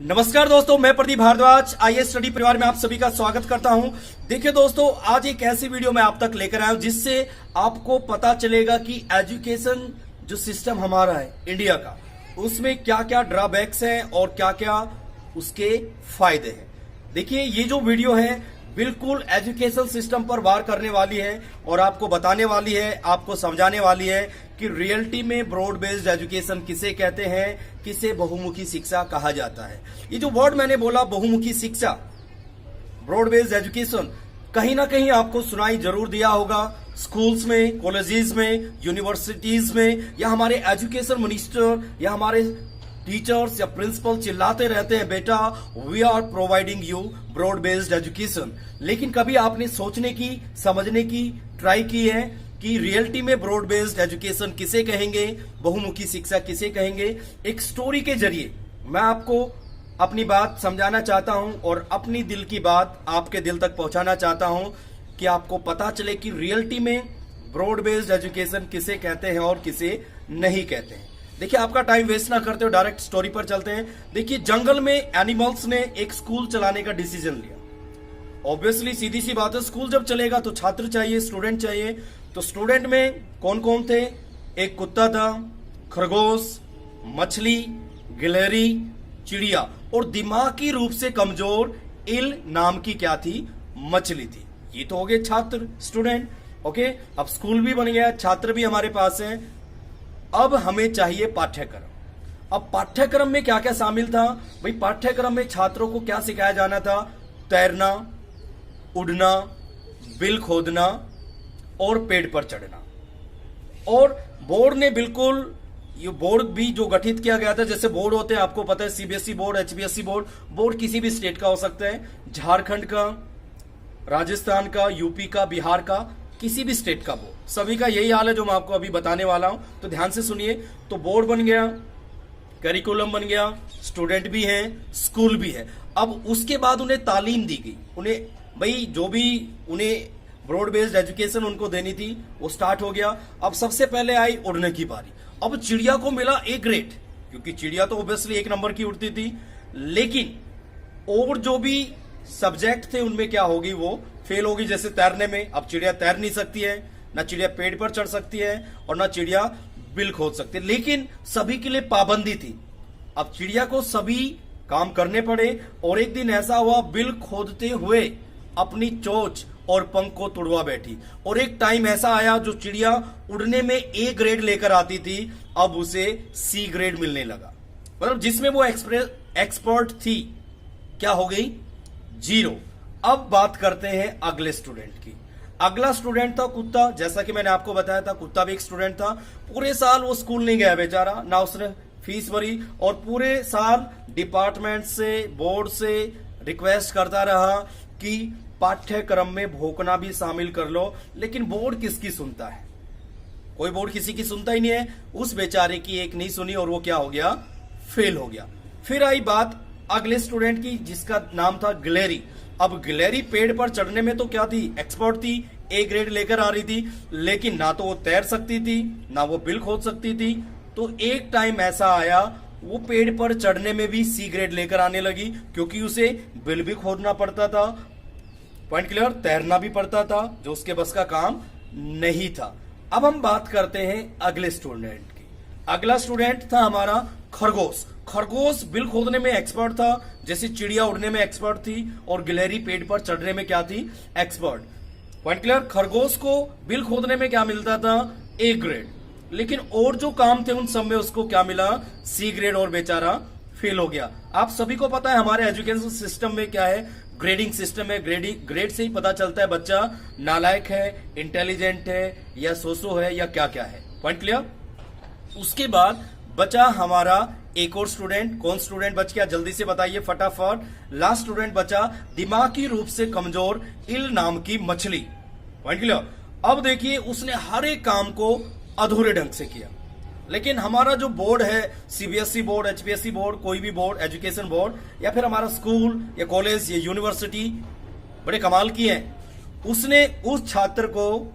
नमस्कार दोस्तों, मैं प्रदीप भारद्वाज आईएएस स्टडी परिवार में आप सभी का स्वागत करता हूं। देखिए दोस्तों, आज एक ऐसी वीडियो मैं आप तक लेकर आया हूं जिससे आपको पता चलेगा कि एजुकेशन जो सिस्टम हमारा है इंडिया का, उसमें क्या क्या ड्रॉबैक्स हैं और क्या क्या उसके फायदे हैं। देखिए, ये जो वीडियो है बिल्कुल एजुकेशन सिस्टम पर वार करने वाली है और आपको बताने वाली है, आपको समझाने वाली है कि रियलिटी में ब्रॉड बेस्ड एजुकेशन किसे कहते हैं, किसे बहुमुखी शिक्षा कहा जाता है। ये जो वर्ड मैंने बोला बहुमुखी शिक्षा, ब्रॉड बेस्ड एजुकेशन, कहीं ना कहीं आपको सुनाई जरूर दिया होगा स्कूल्स में, कॉलेजेस में, यूनिवर्सिटीज में, या हमारे एजुकेशन मिनिस्टर या हमारे टीचर्स या प्रिंसिपल चिल्लाते रहते हैं, बेटा we are providing you broad based education. लेकिन कभी आपने सोचने की, समझने की ट्राई की है कि रियलिटी में ब्रॉड बेस्ड एजुकेशन किसे कहेंगे, बहुमुखी शिक्षा किसे कहेंगे। एक स्टोरी के जरिए मैं आपको अपनी बात समझाना चाहता हूं और अपनी दिल की बात आपके दिल तक पहुंचाना चाहता हूं कि आपको पता चले कि रियलिटी में ब्रॉड बेस्ड एजुकेशन किसे कहते हैं और किसे नहीं कहते हैं। देखिए, आपका टाइम वेस्ट ना करते हो, डायरेक्ट स्टोरी पर चलते हैं। देखिए, जंगल में एनिमल्स ने एक स्कूल चलाने का डिसीजन लिया। ऑब्वियसली सीधी सी बात है, स्कूल जब चलेगा तो छात्र चाहिए, स्टूडेंट चाहिए। तो स्टूडेंट में कौन कौन थे? एक कुत्ता था, खरगोश, मछली, गिलहरी, चिड़िया और दिमागी रूप से कमजोर इल नाम की क्या थी? मछली थी। ये तो हो गए छात्र, स्टूडेंट। ओके, अब स्कूल भी बन गया, छात्र भी हमारे पास हैं। अब हमें चाहिए पाठ्यक्रम। अब पाठ्यक्रम में क्या क्या शामिल था भाई? पाठ्यक्रम में छात्रों को क्या सिखाया जाना था? तैरना, उड़ना, बिल खोदना और पेड़ पर चढ़ना। और बोर्ड ने बिल्कुल, ये बोर्ड भी जो गठित किया गया था, जैसे बोर्ड होते हैं आपको पता है, CBSE board, HBSE board, board किसी भी स्टेट का हो सकता है, झारखंड का, राजस्थान का, यूपी का, बिहार का, किसी भी स्टेट का बोर्ड, सभी का यही हाल है जो मैं आपको अभी बताने वाला हूं। तो ध्यान से सुनिए। तो बोर्ड बन गया, करिकुलम बन गया, स्टूडेंट भी हैं, स्कूल भी है। अब उसके बाद उन्हें तालीम दी गई। उन्हें भाई जो भी उन्हें ब्रॉड बेस्ड एजुकेशन उनको देनी थी वो स्टार्ट हो गया। अब सबसे पहले आई उड़ने की बारी। अब चिड़िया को मिला ए ग्रेड, क्योंकि चिड़िया तो ऑब्वियसली एक नंबर की उड़ती थी। लेकिन और जो भी सब्जेक्ट थे उनमें क्या होगी? वो फेल होगी। जैसे तैरने में, अब चिड़िया तैर नहीं सकती है, ना चिड़िया पेड़ पर चढ़ सकती है और ना चिड़िया बिल खोद सकती है। लेकिन सभी के लिए पाबंदी थी। अब चिड़िया को सभी काम करने पड़े और एक दिन ऐसा हुआ, बिल खोदते हुए अपनी चोंच और पंख को तुड़वा बैठी। और एक टाइम ऐसा आया जो चिड़िया उड़ने में ए ग्रेड लेकर आती थी, अब उसे सी ग्रेड मिलने लगा। मतलब जिसमें वो एक्सपर्ट थी, क्या हो गई? 0। अब बात करते हैं अगले स्टूडेंट की। अगला स्टूडेंट था कुत्ता। जैसा कि मैंने आपको बताया था, कुत्ता भी एक स्टूडेंट था। पूरे साल वो स्कूल नहीं गया बेचारा, ना उसने फीस भरी और पूरे साल डिपार्टमेंट से, बोर्ड से रिक्वेस्ट करता रहा कि पाठ्यक्रम में भोंकना भी शामिल कर लो। लेकिन बोर्ड किसकी सुनता है? कोई बोर्ड किसी की सुनता ही नहीं है। उस बेचारे की एक नहीं सुनी और वो क्या हो गया? फेल हो गया। फिर आई बात अगले स्टूडेंट की जिसका नाम था गिलहरी। अब गिलहरी पेड़ पर चढ़ने में तो क्या थी? एक्सपर्ट थी, ए ग्रेड लेकर आ रही थी। लेकिन ना तो वो तैर सकती थी, ना वो बिल खोद सकती थी। तो एक टाइम ऐसा आया, वो पेड़ पर चढ़ने में भी सी ग्रेड लेकर आने लगी, क्योंकि उसे बिल भी खोदना पड़ता था, पॉइंट क्लियर, तैरना भी पड़ता था, जो उसके बस का काम नहीं था। अब हम बात करते हैं अगले स्टूडेंट की। अगला स्टूडेंट था हमारा खरगोश। खरगोश बिल खोदने में एक्सपर्ट था, जैसे चिड़िया उड़ने में एक्सपर्ट थी और गिलहरी पेड़ पर चढ़ने में क्या थी? एक्सपर्ट। Point clear. खरगोश को बिल खोदने में क्या मिलता था? A grade. लेकिन और जो काम थे उन सब में उसको क्या मिला? सी ग्रेड, और बेचारा फेल हो गया। आप सभी को पता है हमारे एजुकेशन सिस्टम में क्या है? ग्रेडिंग सिस्टम है। ग्रेड से ही पता चलता है बच्चा नालायक है, इंटेलिजेंट है या सोसो है या क्या क्या है। Point clear. उसके बाद बचा हमारा एक और स्टूडेंट। कौन स्टूडेंट बच गया? जल्दी से बताइए फटाफट। लास्ट स्टूडेंट बचा दिमागी रूप से कमजोर इल नाम की मछली। Point clear. अब देखिए, उसने हर एक काम को अधूरे ढंग से किया। लेकिन हमारा जो बोर्ड है, सीबीएसई बोर्ड, एचबीएसई बोर्ड, कोई भी बोर्ड, एजुकेशन बोर्ड, या फिर हमारा स्कूल या कॉलेज या यूनिवर्सिटी, बड़े कमाल की है। उसने उस छात्र को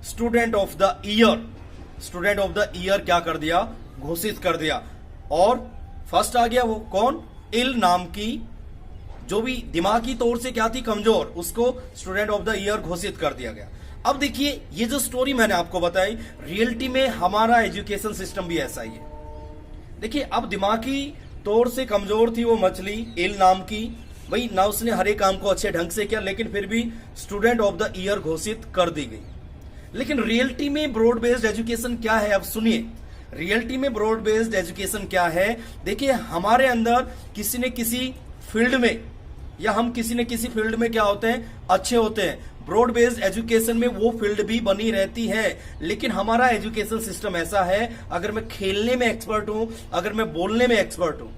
स्टूडेंट ऑफ द ईयर क्या कर दिया? घोषित कर दिया। और फर्स्ट आ गया वो कौन? इल नाम की, जो भी दिमागी तौर से क्या थी, कमजोर, उसको स्टूडेंट ऑफ द ईयर घोषित कर दिया गया। अब देखिए ये जो स्टोरी मैंने आपको बताई, रियलिटी में हमारा एजुकेशन सिस्टम भी ऐसा ही है। देखिए अब दिमागी तौर से कमजोर थी वो मछली इल नाम की, भाई ना उसने हर एक काम को अच्छे ढंग से किया, लेकिन फिर भी स्टूडेंट ऑफ द ईयर घोषित कर दी गई। लेकिन रियलिटी में ब्रॉड बेस्ड एजुकेशन क्या है, अब सुनिए। रियलिटी में ब्रॉड बेस्ड एजुकेशन क्या है, देखिए हमारे अंदर किसी न किसी फील्ड में, या हम किसी न किसी फील्ड में क्या होते हैं, अच्छे होते हैं। ब्रॉड बेस्ड एजुकेशन में वो फील्ड भी बनी रहती है, लेकिन हमारा एजुकेशन सिस्टम ऐसा है, अगर मैं खेलने में एक्सपर्ट हूं, अगर मैं बोलने में एक्सपर्ट हूं,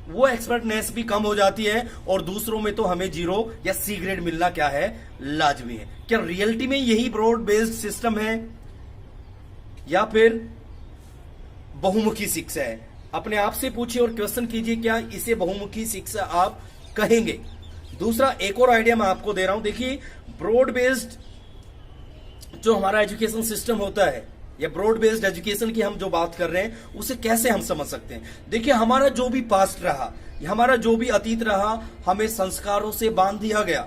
वो एक्सपर्टनेस भी कम हो जाती है, और दूसरों में तो हमें 0 या C ग्रेड मिलना क्या है, लाजमी है। क्या रियलिटी में यही ब्रॉड बेस्ड सिस्टम है, या फिर बहुमुखी शिक्षा है? अपने आप से पूछिए और क्वेश्चन कीजिए, क्या इसे बहुमुखी शिक्षा आप कहेंगे? दूसरा एक और आइडिया मैं आपको दे रहा हूं। देखिए ब्रॉड बेस्ड जो हमारा एजुकेशन सिस्टम होता है, या ब्रॉड बेस्ड एजुकेशन की हम जो बात कर रहे हैं, उसे कैसे हम समझ सकते हैं? देखिए हमारा जो भी पास्ट रहा, हमारा जो भी अतीत रहा, हमें संस्कारों से बांध दिया गया,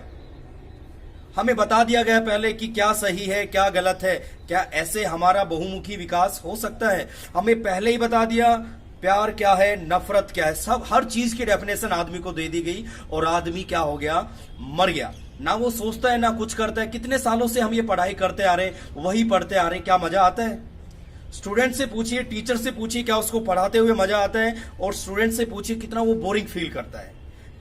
हमें बता दिया गया पहले कि क्या सही है क्या गलत है। क्या ऐसे हमारा बहुमुखी विकास हो सकता है? हमें पहले ही बता दिया प्यार क्या है, नफरत क्या है, सब हर चीज की डेफिनेशन आदमी को दे दी गई, और आदमी क्या हो गया, मर गया। ना वो सोचता है ना कुछ करता है। कितने सालों से हम ये पढ़ाई करते आ रहे हैं, वही पढ़ते आ रहे हैं, क्या मजा आता है? स्टूडेंट से पूछिए, टीचर से पूछिए, क्या उसको पढ़ाते हुए मजा आता है? और स्टूडेंट से पूछिए कितना वो बोरिंग फील करता है।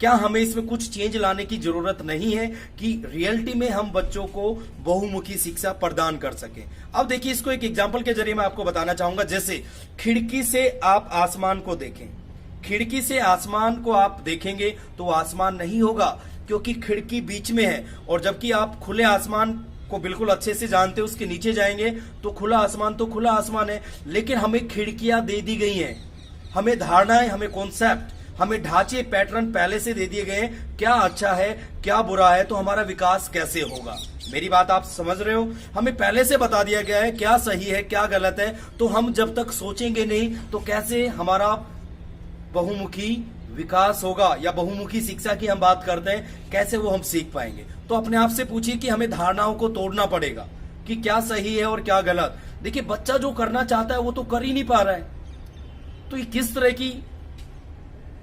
क्या हमें इसमें कुछ चेंज लाने की जरूरत नहीं है कि रियलिटी में हम बच्चों को बहुमुखी शिक्षा प्रदान कर सकें? अब देखिए इसको एक एग्जांपल के जरिए मैं आपको बताना चाहूंगा। जैसे खिड़की से आप आसमान को देखें, खिड़की से आसमान को आप देखेंगे तो आसमान नहीं होगा, क्योंकि खिड़की बीच में है। और जबकि आप खुले आसमान को बिल्कुल अच्छे से जानते हैं, उसके नीचे जाएंगे तो खुला आसमान तो खुला आसमान है। लेकिन हमें खिड़कियां दे दी गई हैं, हमें धारणाएं, हमें कॉन्सेप्ट, हमें ढांचे, पैटर्न पहले से दे दिए गए हैं, क्या अच्छा है क्या बुरा है, तो हमारा विकास कैसे होगा। मेरी बात आप समझ रहे हो? हमें पहले से बता दिया गया है क्या सही है क्या गलत है, तो हम जब तक सोचेंगे नहीं तो कैसे हमारा बहुमुखी विकास होगा, या बहुमुखी शिक्षा की हम बात करते हैं, कैसे वो हम सीख पाएंगे? तो अपने आप से पूछिए कि हमें धारणाओं को तोड़ना पड़ेगा कि क्या सही है और क्या गलत। देखिए बच्चा जो करना चाहता है वो तो कर ही नहीं पा रहा है, तो ये किस तरह की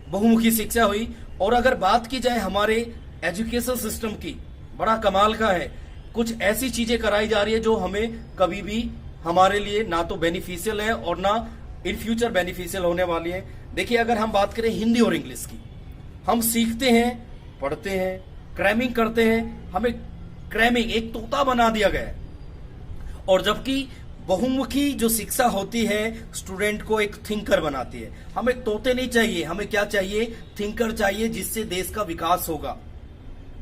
बहुमुखी शिक्षा हुई? और अगर बात की जाए हमारे एजुकेशन सिस्टम की, बड़ा कमाल का है। कुछ ऐसी चीजें कराई जा रही है जो हमें कभी भी हमारे लिए ना तो बेनिफिशियल है और ना इन फ्यूचर बेनिफिशियल होने वाली है। देखिए अगर हम बात करें हिंदी और इंग्लिश की, हम सीखते हैं, पढ़ते हैं, क्रैमिंग करते हैं, हमें क्रैमिंग एक तोता बना दिया गया है। और जबकि बहुमुखी जो शिक्षा होती है स्टूडेंट को एक थिंकर बनाती है। हमें तोते नहीं चाहिए, हमें क्या चाहिए, थिंकर चाहिए, जिससे देश का विकास होगा।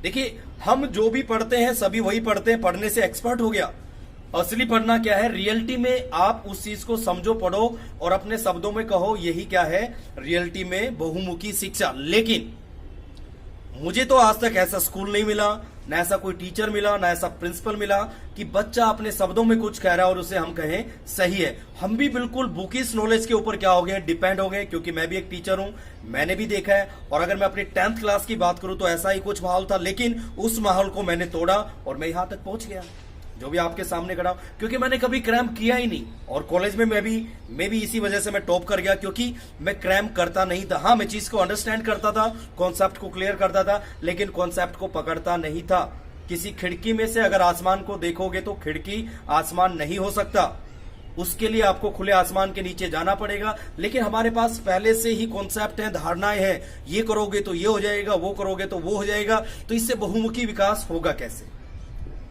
देखिए हम जो भी पढ़ते हैं सभी वही पढ़ते हैं, पढ़ने से एक्सपर्ट हो गया। असली पढ़ना क्या है, रियलिटी में आप उस चीज को समझो, पढ़ो और अपने शब्दों में कहो, यही क्या है रियलिटी में बहुमुखी शिक्षा। लेकिन मुझे तो आज तक ऐसा स्कूल नहीं मिला, ना ऐसा कोई टीचर मिला, ना ऐसा प्रिंसिपल मिला कि बच्चा अपने शब्दों में कुछ कह रहा है और उसे हम कहें सही है। हम भी बिल्कुल बुकिश नॉलेज के ऊपर क्या हो गए, डिपेंड हो गए, क्योंकि मैं भी एक टीचर हूं, मैंने भी देखा है। और अगर मैं अपनी 10th क्लास की बात करूं तो ऐसा ही कुछ माहौल था, लेकिन उस माहौल को मैंने तोड़ा और मैं यहां तक पहुंच गया जो भी आपके सामने खड़ा हूं, क्योंकि मैंने कभी क्रैम किया ही नहीं। और कॉलेज में मैं भी इसी वजह से मैं टॉप कर गया, क्योंकि मैं क्रैम करता नहीं था। हाँ, मैं चीज को अंडरस्टैंड करता था, कॉन्सेप्ट को क्लियर करता था, लेकिन कॉन्सेप्ट को पकड़ता नहीं था। किसी खिड़की में से अगर आसमान को देखोगे तो खिड़की आसमान नहीं हो सकता, उसके लिए आपको खुले आसमान के नीचे जाना पड़ेगा। लेकिन हमारे पास पहले से ही कॉन्सेप्ट है, धारणाएं हैं, ये करोगे तो ये हो जाएगा, वो करोगे तो वो हो जाएगा, तो इससे बहुमुखी विकास होगा कैसे?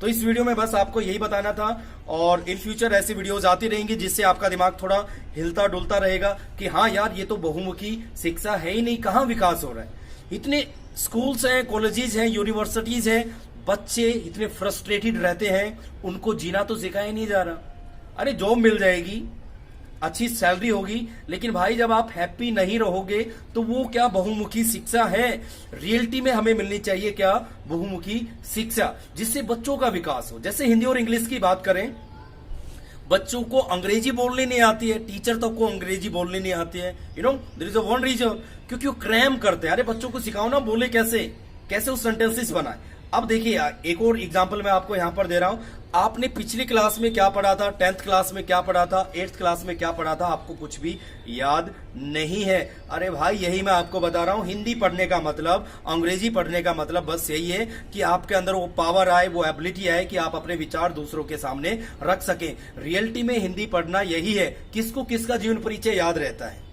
तो इस वीडियो में बस आपको यही बताना था, और इन फ्यूचर ऐसी वीडियोस आती रहेंगी जिससे आपका दिमाग थोड़ा हिलता डुलता रहेगा कि हाँ यार, ये तो बहुमुखी शिक्षा है ही नहीं, कहाँ विकास हो रहा है। इतने स्कूल्स हैं, कॉलेजेस हैं, यूनिवर्सिटीज हैं, बच्चे इतने फ्रस्ट्रेटेड रहते हैं, उनको जीना तो सिखाया नहीं जा रहा। अरे जॉब मिल जाएगी, अच्छी सैलरी होगी, लेकिन भाई जब आप हैप्पी नहीं रहोगे तो वो क्या बहुमुखी शिक्षा है? रियलिटी में हमें मिलनी चाहिए क्या, बहुमुखी शिक्षा, जिससे बच्चों का विकास हो। जैसे हिंदी और इंग्लिश की बात करें, बच्चों को अंग्रेजी बोलनी नहीं आती है, टीचर तक को अंग्रेजी बोलनी नहीं आती है। There is a one reason, क्योंकि वो क्रैम करते हैं। अरे बच्चों को सिखाओ ना, बोले कैसे वो सेंटेंसेस बनाए। अब देखिए एक और एग्जांपल मैं आपको यहां पर दे रहा हूं। आपने पिछली क्लास में क्या पढ़ा था, 10th क्लास में क्या पढ़ा था, 8th क्लास में क्या पढ़ा था, आपको कुछ भी याद नहीं है। अरे भाई यही मैं आपको बता रहा हूं, हिंदी पढ़ने का मतलब, अंग्रेजी पढ़ने का मतलब बस यही है कि आपके अंदर वो पावर आए, वो एबिलिटी आए कि आप अपने विचार दूसरों के सामने रख सकें। रियलिटी में हिंदी पढ़ना यही है। किसको किसका जीवन परिचय याद रहता है,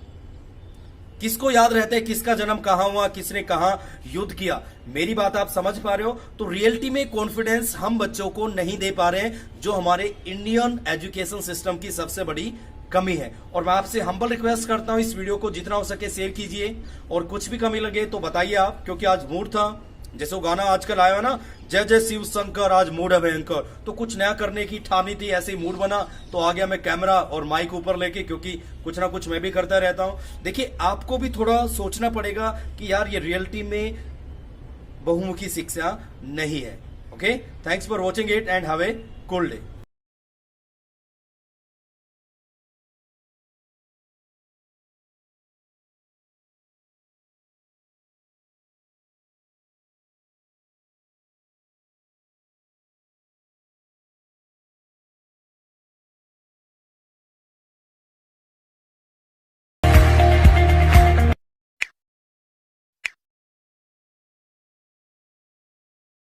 किसको याद रहता है किसका जन्म कहां हुआ, किसने कहां युद्ध किया। मेरी बात आप समझ पा रहे हो? तो रियलिटी में कॉन्फिडेंस हम बच्चों को नहीं दे पा रहे हैं, जो हमारे इंडियन एजुकेशन सिस्टम की सबसे बड़ी कमी है। और मैं आपसे हम्बल रिक्वेस्ट करता हूं, इस वीडियो को जितना हो सके शेयर कीजिए, और कुछ भी कमी लगे तो बताइए आप, क्योंकि आज मूड था, जैसे वो गाना आजकल आया है ना, जय जय शिव शंकर आज मूड है भयंकर, तो कुछ नया करने की ठानी थी, ऐसे ही मूड बना तो आ गया मैं कैमरा और माइक ऊपर लेके, क्योंकि कुछ ना कुछ मैं भी करता रहता हूं। देखिए आपको भी थोड़ा सोचना पड़ेगा कि यार ये रियलिटी में बहुमुखी शिक्षा नहीं है। Okay, thanks for watching it and have a cool day.